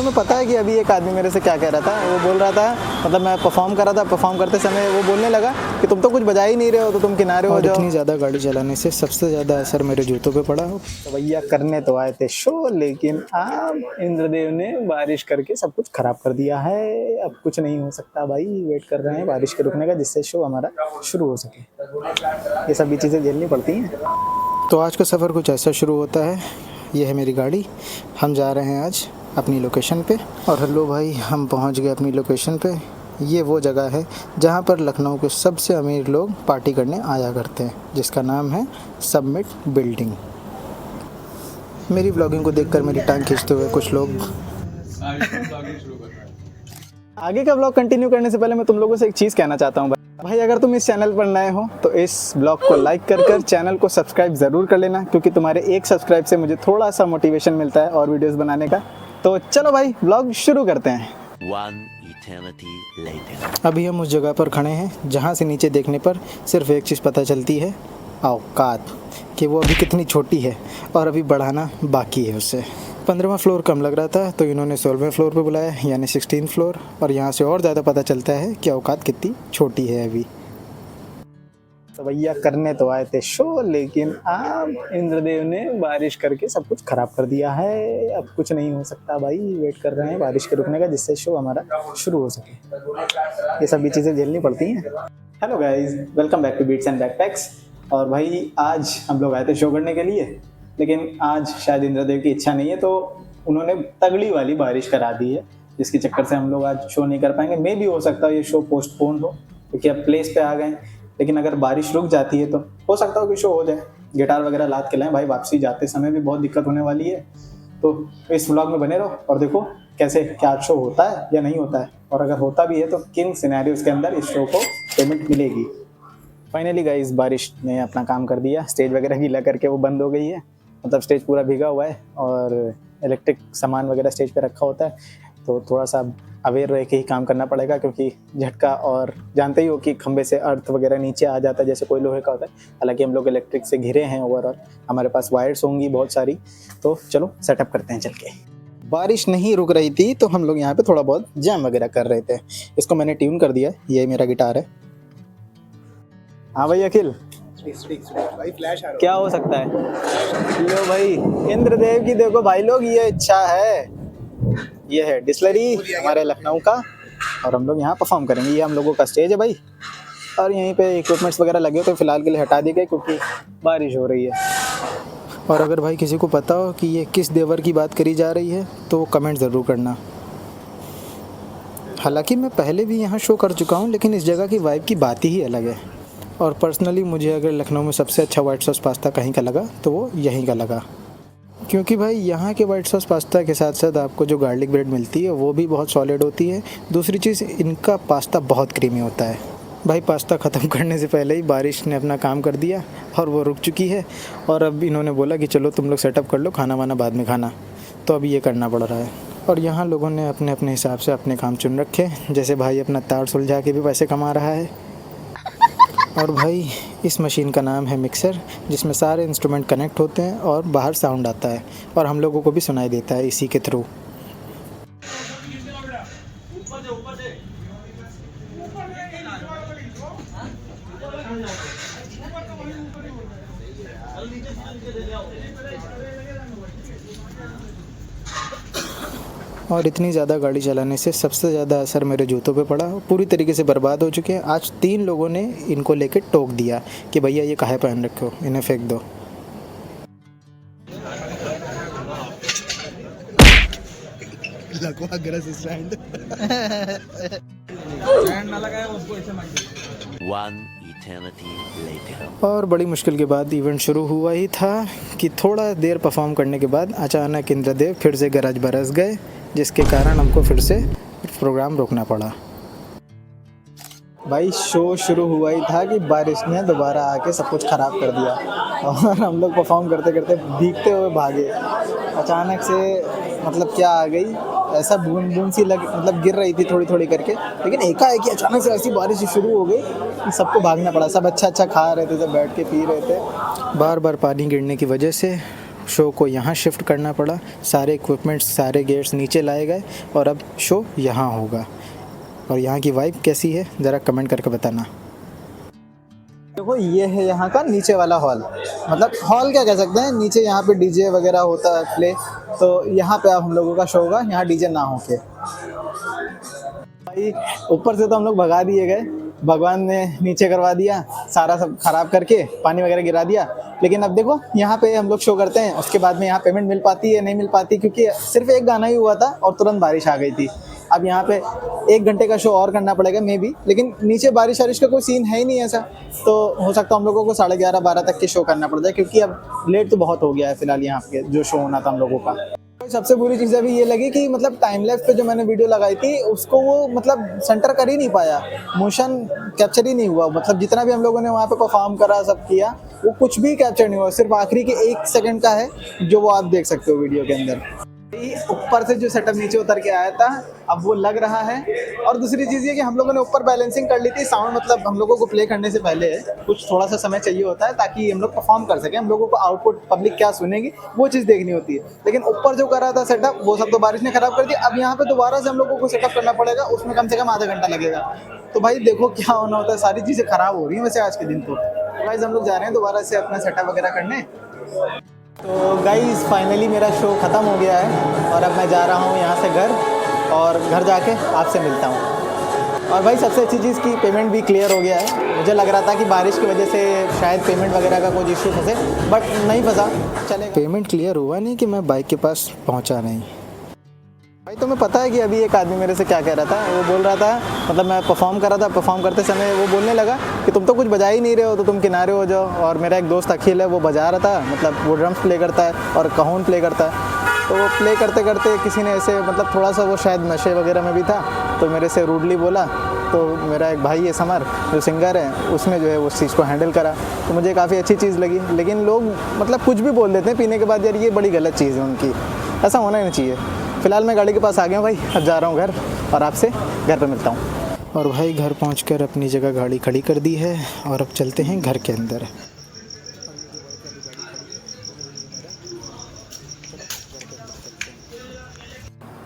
तुम्हें पता है कि अभी एक आदमी मेरे से क्या कह रहा था? वो बोल रहा था, मतलब मैं परफॉर्म कर रहा था, परफॉर्म करते समय वो बोलने लगा कि तुम तो कुछ बजा ही नहीं रहे हो, तो तुम किनारे हो जाओ। इतनी ज़्यादा गाड़ी चलाने से सबसे ज़्यादा असर मेरे जूतों पे पड़ा। तो भैया करने तो आए थे शो, लेकिन अब इंद्रदेव ने बारिश करके सब कुछ खराब कर दिया है। अब कुछ नहीं हो सकता भाई, वेट कर रहे हैं बारिश के रुकने का, जिससे शो हमारा शुरू हो सके। ये सभी चीज़ें झेलनी पड़ती हैं। तो आज का सफ़र कुछ ऐसा शुरू होता है। ये है मेरी गाड़ी, हम जा रहे हैं आज अपनी लोकेशन पे। और हेलो भाई, हम पहुंच गए अपनी लोकेशन पे। ये वो जगह है जहां पर लखनऊ के सबसे अमीर लोग पार्टी करने आया करते हैं, जिसका नाम है समिट बिल्डिंग। मेरी ब्लॉगिंग को देखकर मेरी टांग खींचते हुए कुछ लोग। आगे का ब्लॉग कंटिन्यू करने से पहले मैं तुम लोगों से एक चीज़ कहना चाहता हूँ भाई, अगर तुम इस चैनल पर नए हो तो इस ब्लॉग को लाइक कर चैनल को सब्सक्राइब ज़रूर कर लेना, क्योंकि तुम्हारे एक सब्सक्राइब से मुझे थोड़ा सा मोटिवेशन मिलता है और वीडियोस बनाने का। तो चलो भाई, ब्लॉग शुरू करते हैं। अभी हम उस जगह पर खड़े हैं जहाँ से नीचे देखने पर सिर्फ एक चीज़ पता चलती है, औकात, कि वो अभी कितनी छोटी है और अभी बढ़ाना बाकी है उससे। 15वां फ्लोर कम लग रहा था तो इन्होंने 16वें फ्लोर पे बुलाया, यानी 16 फ्लोर। और यहाँ से और ज़्यादा पता चलता है कि औकात कितनी छोटी है अभी। तो भैया करने तो आए थे शो, लेकिन अब इंद्रदेव ने बारिश करके सब कुछ खराब कर दिया है। अब कुछ नहीं हो सकता भाई, वेट कर रहे हैं बारिश के रुकने का, जिससे शो हमारा शुरू हो सके। ये सभी चीज़ें झेलनी पड़ती हैं। Hello guys, welcome back to beats and backpacks. और भाई आज हम लोग आए थे शो करने के लिए, लेकिन आज शायद इंद्रदेव की इच्छा नहीं है, तो उन्होंने तगड़ी वाली बारिश करा दी है, जिसके चक्कर से हम लोग आज शो नहीं कर पाएंगे। मे भी हो सकता है ये शो पोस्टपोन हो, क्योंकि अब प्लेस पे आ गए। लेकिन अगर बारिश रुक जाती है तो हो सकता हो कि शो हो जाए। गिटार वगैरह लाद के लाएं भाई, वापसी जाते समय भी बहुत दिक्कत होने वाली है। तो इस व्लॉग में बने रहो और देखो कैसे क्या शो होता है या नहीं होता है, और अगर होता भी है तो किन सिनेरियोज के अंदर इस शो को पेमेंट मिलेगी। फाइनली गाइस, बारिश ने अपना काम कर दिया। स्टेज वगैरह गीला करके वो बंद हो गई है, मतलब स्टेज पूरा भीगा हुआ है और इलेक्ट्रिक सामान वगैरह स्टेज पे रखा होता है, तो थोड़ा सा अवेयर रह के ही काम करना पड़ेगा, क्योंकि झटका, और जानते ही हो कि खंबे से अर्थ वगैरह नीचे आ जाता है जैसे कोई लोहे का होता है। हालांकि हम लोग इलेक्ट्रिक से घिरे हैं ओवरऑल, हमारे पास वायर्स होंगी बहुत सारी। तो चलो सेटअप करते हैं चल के। बारिश नहीं रुक रही थी तो हम लोग यहाँ पे थोड़ा बहुत जैम वगैरह कर रहे थे। इसको मैंने ट्यून कर दिया, ये मेरा गिटार है। हाँ भाई अखिल, भाई फ्लैश आ रहा क्या हो सकता है? लो भाई, इंद्रदेव की देखो भाई लोग, ये इच्छा है। ये है डिस्लरी हमारे लखनऊ का, और हम लोग यहाँ परफॉर्म करेंगे। ये हम लोगों का स्टेज है भाई, और यहीं पे इक्विपमेंट्स वगैरह लगे हो तो फिलहाल के लिए हटा दिए गए, क्योंकि बारिश हो रही है। और अगर भाई किसी को पता हो कि ये किस देवर की बात करी जा रही है तो वो कमेंट ज़रूर करना। हालांकि मैं पहले भी यहाँ शो कर चुका हूँ, लेकिन इस जगह की वाइब की बात ही अलग है। और पर्सनली मुझे अगर लखनऊ में सबसे अच्छा वाइट सॉस पास्ता कहीं का लगा तो वो यहीं का लगा, क्योंकि भाई यहाँ के वाइट सॉस पास्ता के साथ साथ आपको जो गार्लिक ब्रेड मिलती है वो भी बहुत सॉलिड होती है। दूसरी चीज़, इनका पास्ता बहुत क्रीमी होता है। भाई पास्ता ख़त्म करने से पहले ही बारिश ने अपना काम कर दिया और वो रुक चुकी है। और अब इन्होंने बोला कि चलो तुम लोग सेटअप कर लो, खाना वाना बाद में खाना। तो अभी ये करना पड़ रहा है। और यहाँ लोगों ने अपने अपने हिसाब से अपने काम चुन रखे, जैसे भाई अपना तार सुलझा के भी पैसे कमा रहा है। और भाई इस मशीन का नाम है मिक्सर, जिसमें सारे इंस्ट्रूमेंट कनेक्ट होते हैं और बाहर साउंड आता है, और हम लोगों को भी सुनाई देता है इसी के थ्रू। और इतनी ज़्यादा गाड़ी चलाने से सबसे ज़्यादा असर मेरे जूतों पे पड़ा। पूरी तरीके से बर्बाद हो चुके हैं। आज 3 लोगों ने इनको लेके टोक दिया कि भैया ये काहे पहन रखे हो, इन्हें फेंक दो। और बड़ी मुश्किल के बाद इवेंट शुरू हुआ ही था कि थोड़ा देर परफॉर्म करने के बाद अचानक इंद्रदेव फिर से गरज बरस गए, जिसके कारण हमको फिर से प्रोग्राम रोकना पड़ा। भाई शो शुरू हुआ ही था कि बारिश ने दोबारा आके सब कुछ ख़राब कर दिया, और हम लोग परफॉर्म करते करते भीगते हुए भागे। अचानक से मतलब क्या आ गई, ऐसा बूंद बूंद सी मतलब गिर रही थी थोड़ी थोड़ी करके, लेकिन एकाएक अचानक से ऐसी बारिश शुरू हो गई कि सबको भागना पड़ा। सब अच्छा अच्छा खा रहे थे, सब बैठ के पी रहे थे। बार बार पानी गिरने की वजह से शो को यहाँ शिफ्ट करना पड़ा, सारे इक्विपमेंट्स सारे गेट्स नीचे लाए गए और अब शो यहाँ होगा। और यहाँ की वाइब कैसी है ज़रा कमेंट करके बताना। देखो ये है यहाँ का नीचे वाला हॉल, मतलब हॉल क्या कह सकते हैं, नीचे यहाँ पे डीजे वगैरह होता है प्ले, तो यहाँ पे अब हम लोगों का शो होगा, यहाँ डीजे ना हो के। भाई ऊपर से तो हम लोग भगा दिए गए, भगवान ने नीचे करवा दिया, सारा सब खराब करके पानी वगैरह गिरा दिया। लेकिन अब देखो यहाँ पे हम लोग शो करते हैं, उसके बाद में यहाँ पेमेंट मिल पाती है नहीं मिल पाती, क्योंकि सिर्फ एक गाना ही हुआ था और तुरंत बारिश आ गई थी। अब यहाँ पे 1 घंटे का शो और करना पड़ेगा मे बी, लेकिन नीचे बारिश वारिश का कोई सीन है ही नहीं ऐसा, तो हो सकता है हम लोगों को 11:30-12 तक के शो करना पड़ जाए, क्योंकि अब लेट तो बहुत हो गया है फिलहाल यहाँ पे जो शो होना था हम लोगों का। सबसे बुरी चीज़ अभी ये लगी कि मतलब टाइम लैप्स पे जो मैंने वीडियो लगाई थी उसको वो मतलब सेंटर कर ही नहीं पाया, मोशन कैप्चर ही नहीं हुआ, मतलब जितना भी हम लोगों ने वहाँ पे परफॉर्म करा सब किया वो कुछ भी कैप्चर नहीं हुआ, सिर्फ आखिरी के 1 सेकंड का है जो वो आप देख सकते हो वीडियो के अंदर। ऊपर से जो सेटअप नीचे उतर के आया था अब वो लग रहा है। और दूसरी चीज़ ये कि हम लोगों ने ऊपर बैलेंसिंग कर ली थी, साउंड मतलब हम लोगों को प्ले करने से पहले कुछ थोड़ा सा समय चाहिए होता है ताकि हम लोग परफॉर्म कर सकें, हम लोगों को आउटपुट पब्लिक क्या सुनेगी वो चीज़ देखनी होती है। लेकिन ऊपर जो करा था सेटअप वो सब तो बारिश ने खराब कर दिया, अब यहाँ पे दोबारा से हम लोगों को सेटअप करना पड़ेगा, उसमें कम से कम आधा घंटा लगेगा। तो भाई देखो क्या होना होता है, सारी चीज़ें खराब हो रही हैं वैसे आज के दिन। तो गाइस हम लोग जा रहे हैं दोबारा से अपना सेटअप वगैरह करने। तो गाइस फाइनली मेरा शो ख़त्म हो गया है और अब मैं जा रहा हूँ यहाँ से घर, और घर जाके आपसे मिलता हूँ। और भाई सबसे अच्छी चीज़ की पेमेंट भी क्लियर हो गया है। मुझे लग रहा था कि बारिश की वजह से शायद पेमेंट वगैरह का कुछ इश्यू फंसे, बट नहीं फंसा, चलेगा। पेमेंट क्लियर हुआ नहीं कि मैं बाइक के पास पहुंचा नहीं। भाई तुम्हें पता है कि अभी एक आदमी मेरे से क्या कह रहा था, वो बोल रहा था मतलब मैं परफॉर्म कर रहा था, परफॉर्म करते समय वो बोलने लगा कि तुम तो कुछ बजा ही नहीं रहे हो, तो तुम किनारे हो जाओ। और मेरा एक दोस्त अखिल है वो बजा रहा था, मतलब वो ड्रम्स प्ले करता है और कहोन प्ले करता है, तो वो प्ले करते करते किसी ने ऐसे मतलब थोड़ा सा वो शायद नशे वगैरह में भी था, तो मेरे से रूडली बोला। तो मेरा एक भाई है समर जो सिंगर है, उसने जो है उस चीज़ को हैंडल करा, तो मुझे काफ़ी अच्छी चीज़ लगी। लेकिन लोग मतलब कुछ भी बोल देते हैं पीने के बाद, यार ये बड़ी गलत चीज़ है उनकी, ऐसा होना ही नहीं चाहिए। फिलहाल मैं गाड़ी के पास आ गया हूँ भाई, अब जा रहा हूँ घर और आपसे घर पे मिलता हूँ। और भाई घर पहुंचकर अपनी जगह गाड़ी खड़ी कर दी है और अब चलते हैं घर के अंदर।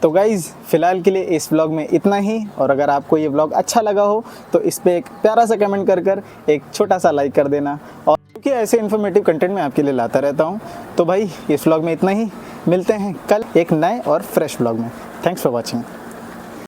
तो गाइज़ फ़िलहाल के लिए इस व्लॉग में इतना ही, और अगर आपको ये व्लॉग अच्छा लगा हो तो इस पर एक प्यारा सा कमेंट कर एक छोटा सा लाइक कर देना, और क्योंकि ऐसे इन्फॉर्मेटिव कंटेंट मैं आपके लिए लाता रहता हूँ। तो भाई इस व्लॉग में इतना ही, मिलते हैं कल एक नए और फ्रेश व्लॉग में। Thanks for watching.